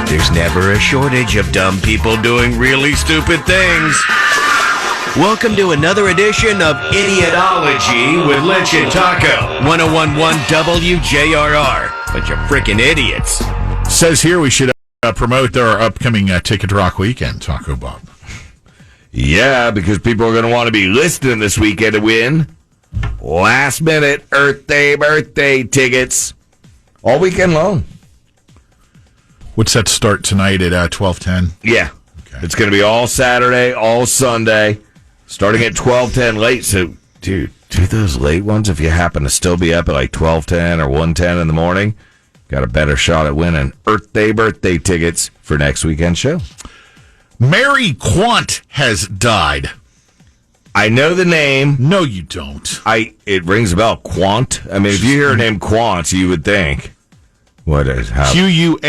There's never a shortage of dumb people doing really stupid things. Welcome to another edition of Idiotology with Lynch and Taco. 1011 WJRR. Bunch of frickin' idiots. Says here we should promote our upcoming Ticket to Rock weekend, Taco Bob. Yeah, because people are going to want to be listening this weekend to win last minute Earth Day birthday tickets all weekend long. What's that start tonight at 12:10? Yeah. Okay. It's going to be all Saturday, all Sunday, starting at 12:10 late. So, dude, do those late ones if you happen to still be up at like 12:10 or 1:10 in the morning. Got a better shot at winning Earth Day birthday tickets for next weekend's show. Mary Quant has died. I know the name. No, you don't. It rings a bell. Quant. I mean, if you hear her name Quant, you would think. What is how? Quant.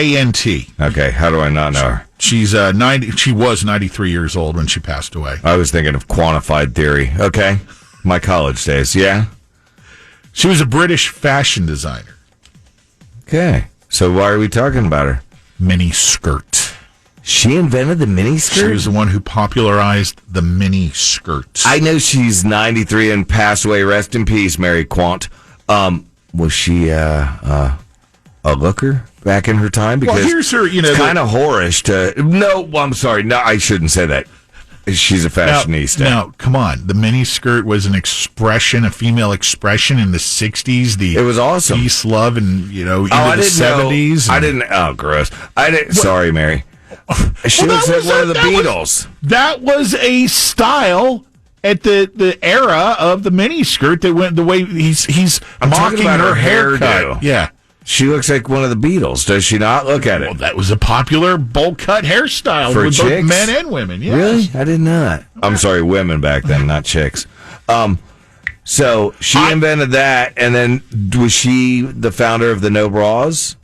Okay, how do I not know her? She's 90. She was 93 years old when she passed away. I was thinking of quantified theory. Okay, my college days. Yeah. She was a British fashion designer. Okay, so why are we talking about her? Miniskirt. She invented the miniskirt? She was the one who popularized the miniskirt. I know she's 93 and passed away. Rest in peace, Mary Quant. Was she a looker back in her time? Because here's her, it's kind of whorish to... No, I'm sorry. No, I shouldn't say that. She's a fashionista. Now, come on. The miniskirt was an expression, a female expression in the 60s. It was awesome. Peace, love, and, into the 70s. I didn't... Oh, gross. Sorry, Mary. She looks like one of the Beatles. That was a style at the era of the miniskirt that went the way he's I'm mocking talking about her haircut. haircut. Yeah. She looks like one of the Beatles, does she not? Look at it. Well, that was a popular bowl cut hairstyle for with chicks? both men and women. Yes. Really? I didn't know that. I'm sorry, women back then, not chicks. So she invented that, and then was she the founder of the No Bras?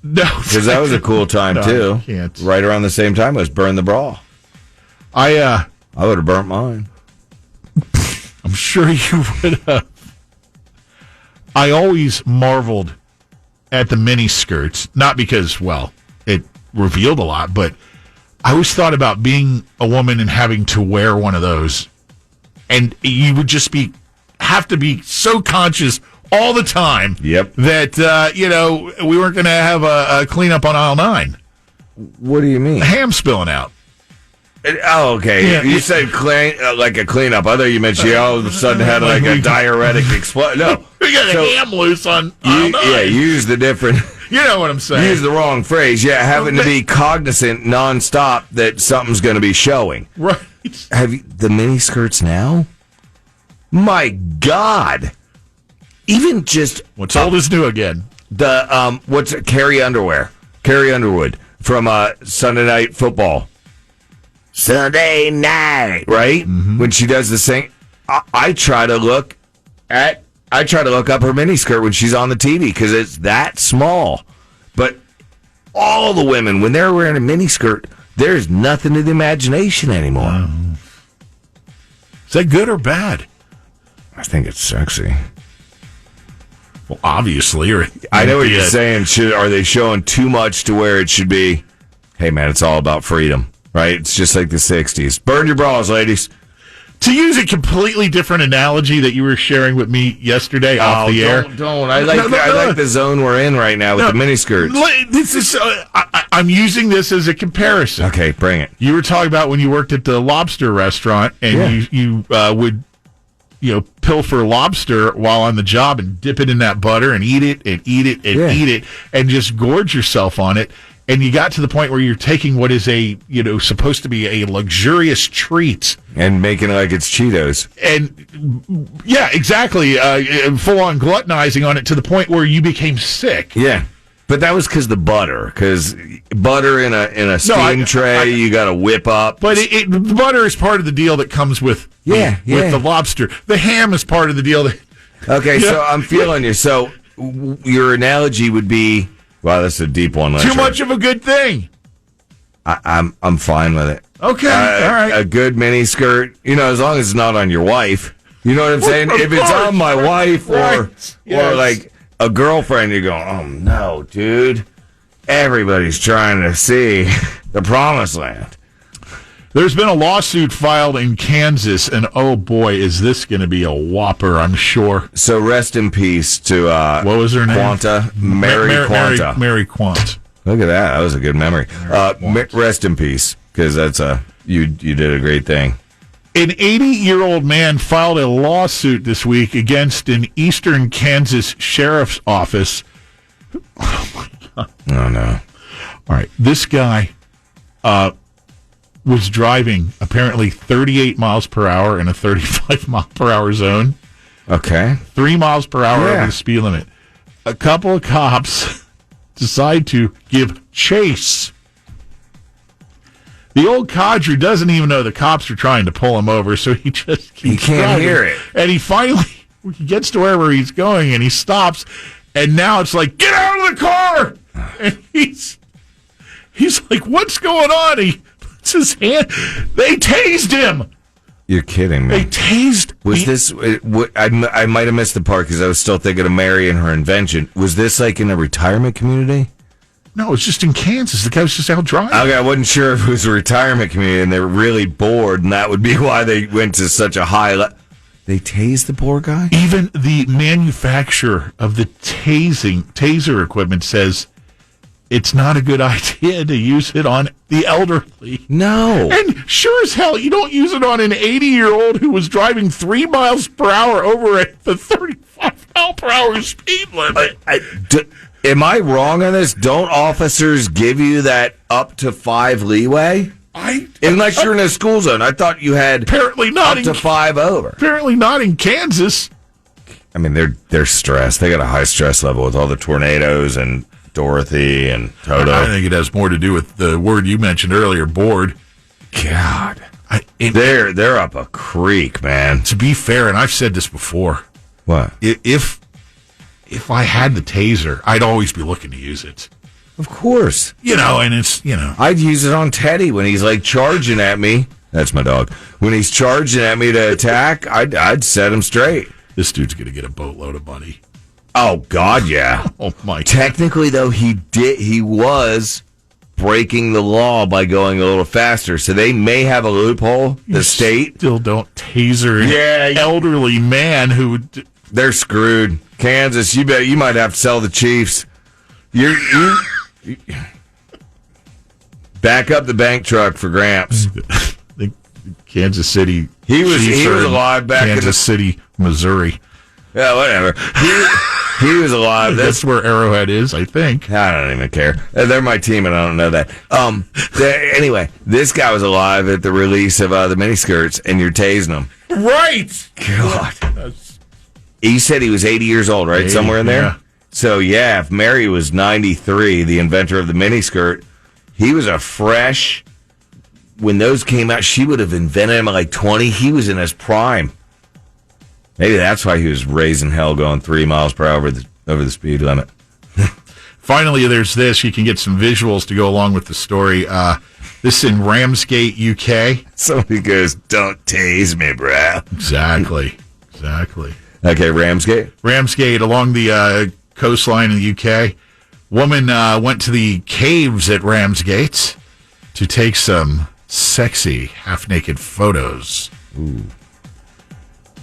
No. Because that was a cool time, too. Can't. Right around the same time was Burn the Bra. I would have burnt mine. I'm sure you would have. I always marveled at the mini skirts, not because, it revealed a lot, but I always thought about being a woman and having to wear one of those, and you would just have to be so conscious all the time. Yep. That we weren't going to have a cleanup on aisle 9. What do you mean? Ham spilling out. Oh, okay. Yeah. You said like a cleanup. I thought you meant she all of a sudden had like a diuretic explosion. No. We got a ham loose on aisle 9. Yeah, use the different... You know what I'm saying. Use the wrong phrase. Yeah, having to be cognizant nonstop that something's going to be showing. Right. Have you, the mini skirts now? My God. Even just... What's old is new again. The, what's it? Carrie Underwood from Sunday Night Football. Sunday night, right? Mm-hmm. When she does the sing, I try to look up her miniskirt when she's on the TV because it's that small. But all the women, when they're wearing a miniskirt, there's nothing to the imagination anymore. Is that good or bad? I think it's sexy. Well, obviously. I know what you're saying. Are they showing too much to where it should be, hey, man, it's all about freedom, right? It's just like the 60s. Burn your bras, ladies. To use a completely different analogy that you were sharing with me yesterday off the air. Don't. I like the zone we're in right now with the miniskirts. This is. I'm using this as a comparison. Okay, bring it. You were talking about when you worked at the lobster restaurant and you would pilfer lobster while on the job and dip it in that butter and eat it eat it and just gorge yourself on it. And you got to the point where you're taking what is supposed to be a luxurious treat and making it like it's Cheetos. And yeah, exactly. Full on gluttonizing on it to the point where you became sick. Yeah. But that was because the butter. Because butter in a steam tray, you got to whip up. But the butter is part of the deal that comes with the lobster. The ham is part of the deal. Okay, so I'm feeling you. So your analogy would be, wow, that's a deep one. Too much of a good thing. I'm fine with it. Okay, all right. A good mini skirt, as long as it's not on your wife. You know what I'm saying? If it's on my wife or like a girlfriend, you go, oh no, dude, everybody's trying to see the promised land. There's been a lawsuit filed in Kansas, and oh boy, is this going to be a whopper, I'm sure. So rest in peace to what was her name? Quanta, Mary Quant. Mary Quant. Look at that. That was a good memory. Rest in peace, because that's you did a great thing. An 80-year-old man filed a lawsuit this week against an eastern Kansas sheriff's office. Oh, my God. Oh, no. All right. This guy was driving apparently 38 miles per hour in a 35-mile-per-hour zone. Okay. 3 miles per hour over the speed limit. A couple of cops decide to give chase. The old codger doesn't even know the cops are trying to pull him over, so he just keeps He can't driving. hear it. And he finally gets to wherever he's going, and he stops. And now it's like, get out of the car! And he's like, what's going on? He puts his hand. They tased him. You're kidding me. They tased. I might have missed the part because I was still thinking of Mary and her invention. Was this like in a retirement community? No, it's just in Kansas. The guy was just out driving. Okay, I wasn't sure if it was a retirement community and they were really bored, and that would be why they went to such a high level. They tased the poor guy? Even the manufacturer of the taser equipment says it's not a good idea to use it on the elderly. No. And sure as hell, you don't use it on an 80-year-old who was driving 3 miles per hour over at the 35-mile-per-hour speed limit. Am I wrong on this? Don't officers give you that up to 5 leeway? Unless you're in a school zone. I thought you had apparently not up to 5 over. Apparently not in Kansas. I mean, they're stressed. They got a high stress level with all the tornadoes and Dorothy and Toto. I think it has more to do with the word you mentioned earlier, bored. God. They're up a creek, man. To be fair, and I've said this before. What? If I had the taser, I'd always be looking to use it. Of course. And it's, I'd use it on Teddy when he's like charging at me. That's my dog. When he's charging at me to attack, I'd set him straight. This dude's going to get a boatload of money. Oh, God, yeah. Oh, my God. Technically, though, he was breaking the law by going a little faster. So they may have a loophole. The state still don't taser an elderly man who... They're screwed. Kansas, you might have to sell the Chiefs. You back up the bank truck for Gramps. The Kansas City. He was alive back in Kansas City, Missouri. Yeah, whatever. He was alive. That's where Arrowhead is, I think. I don't even care. They're my team, and I don't know that. Anyway, this guy was alive at the release of the miniskirts, and you're tasing him. Right. God. He said he was 80 years old, right? 80, somewhere in there? Yeah. So, yeah, if Mary was 93, the inventor of the miniskirt, he was a fresh... When those came out, she would have invented him at like 20. He was in his prime. Maybe that's why he was raising hell going 3 miles per hour over the speed limit. Finally, there's this. You can get some visuals to go along with the story. This is in Ramsgate, UK. Somebody goes, don't tase me, bro. Exactly. Okay, Ramsgate? Ramsgate, along the coastline in the UK. Woman went to the caves at Ramsgate to take some sexy half-naked photos. Ooh.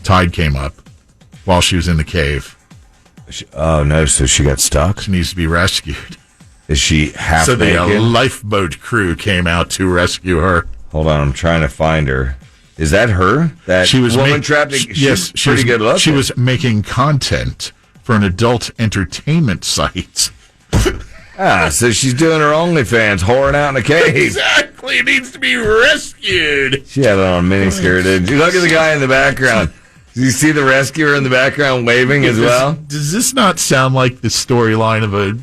Tide came up while she was in the cave. Oh, no, so she got stuck? She needs to be rescued. Is she half naked? naked? So the lifeboat crew came out to rescue her. Hold on, I'm trying to find her. Is that her? That she was woman trapped? Yes, she pretty good looking. She was making content for an adult entertainment site. So she's doing her OnlyFans, whoring out in a cave. Exactly, it needs to be rescued. She had it on a miniskirt, didn't she? Look at the guy in the background. Do you see the rescuer in the background waving as well? Does this not sound like the storyline of a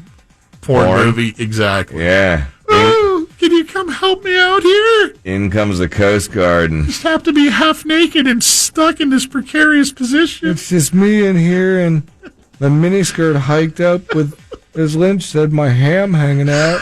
porn movie? Exactly. Yeah. Oh, can you come help me out here? In comes the Coast Guard. And just have to be half naked and stuck in this precarious position. It's just me in here, and the miniskirt hiked up with, as Lynch said, my ham hanging out.